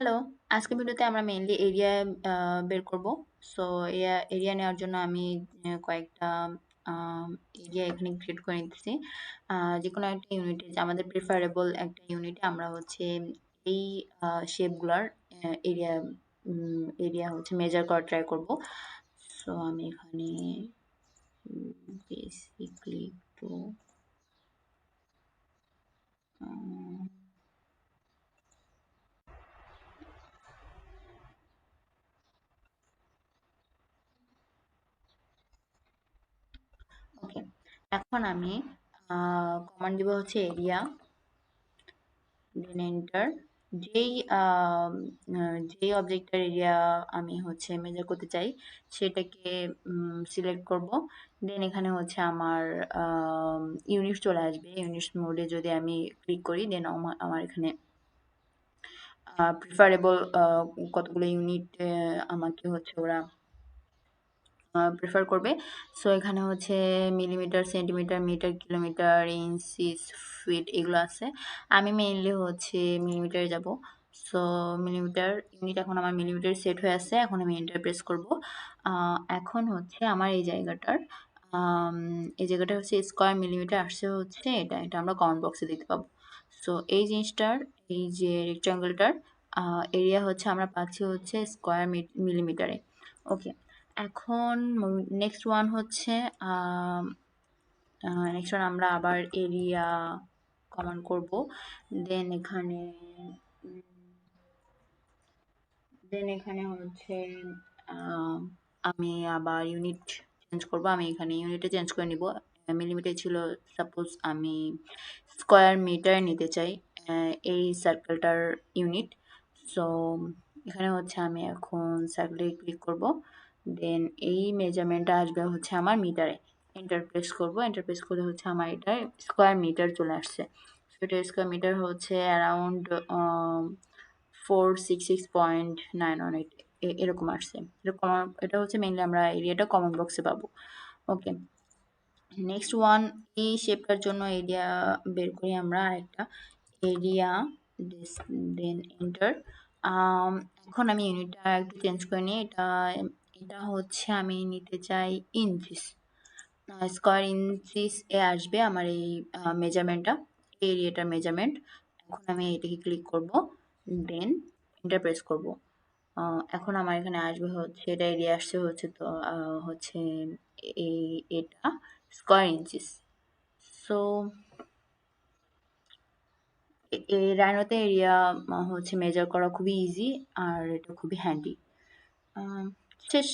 Hello, আজকের ভিডিওতে আমরা মেইনলি এরিয়া বের করব। সো এরিয়া নেওয়ার জন্য আমি কয়েকটা এরিয়া এখানে ক্রিয়েট করে নিতেছি। যেকোনো একটা ইউনিটে যে আমাদের প্রেফারেবল একটা ইউনিটে আমরা হচ্ছে এই শেপগুলার এরিয়া এরিয়া হচ্ছে মেজার করা ট্রাই করব। সো আমি এখানে বেসিকলি একটু ওকে, এখন আমি কমান্ড দিব হচ্ছে এরিয়া দেন এন্টার। যেই যেই অবজেক্টের এরিয়া আমি হচ্ছে মেজার করতে চাই সেটাকে সিলেক্ট করব। দেন এখানে হচ্ছে আমার ইউনিট চলে আসবে। ইউনিট মোডে যদি আমি ক্লিক করি দেন আমার এখানে প্রিফারেবল কতগুলো ইউনিট আমাকে হচ্ছে ওরা প্রেফার করবে। সো এখানে হচ্ছে millimetre, centimetre, metre, kilometre, inches, feet এগুলো আছে। আমি মেইনলি হচ্ছে মিলিমিটারে যাব। সো মিলিমিটার ইউনিট এখন আমার মিলিমিটার সেট হয়ে আছে। এখন আমি এন্টার প্রেস করব। এখন হচ্ছে আমার আম এই জায়গাটা হচ্ছে স্কয়ার মিলিমিটার আসছে হচ্ছে এটা আমরা কমেন্ট বক্সে দেখতে পাবো। সো এই জিনিসটার এই যে রেক্ট্যাঙ্গেলটার এরিয়া হচ্ছে আমরা পাচ্ছি হচ্ছে স্কয়ার মিলিমিটারে। ওকে। এখন নেক্সট ওয়ান হচ্ছে নেক্সট ওয়ান আমরা আবার এরিয়া কমান্ড করব। দেন এখানে দেন এখানে হচ্ছে আহ, আমি আবার ইউনিট চেঞ্জ করব। আমি এখানে ইউনিটে চেঞ্জ করে নিব। মিলিমিটার ছিল, সাপোজ আমি স্কয়ার মিটার নিতে চাই এই সার্কেলটার ইউনিট। সো এখানে হচ্ছে আমি এখন সার্কেলে ক্লিক করব। দেন এই মেজারমেন্টটা আসবে হচ্ছে আমার মিটারে। এন্টার প্রেস করব। এন্টার প্রেস করলে হচ্ছে আমার এটা স্কয়ার মিটার চলে আসছে। এটা স্কয়ার মিটার হচ্ছে অ্যারাউন্ড 466.918 এরকম আসছে। এটা হচ্ছে মেইনলি আমরা এরিয়াটা কমেন্ট বক্সে পাবো। ওকে, নেক্সট ওয়ান এই শেপটার জন্য এরিয়া বের করি আমরা আরেকটা এরিয়া দেন এন্টার। এখন আমি ইউনিটটা একটু চেঞ্জ করে নিই। এটা এটা হচ্ছে আমি নিতে চাই ইঞ্চিস। স্কয়ার ইঞ্চিস এ আসবে আমার এই মেজারমেন্টটা, এরিয়াটার মেজারমেন্ট। এখন আমি এটাকে ক্লিক করব। দেন এন্টার প্রেস করব। এখন আমার এখানে আসবে হচ্ছে এটা এরিয়া আসছে হচ্ছে তো হচ্ছে এই এটা স্কয়ার ইঞ্চিস। সো এই রাইনোতে এরিয়া হচ্ছে মেজার করা খুবই ইজি আর এটা খুবই হ্যান্ডি। শেষ।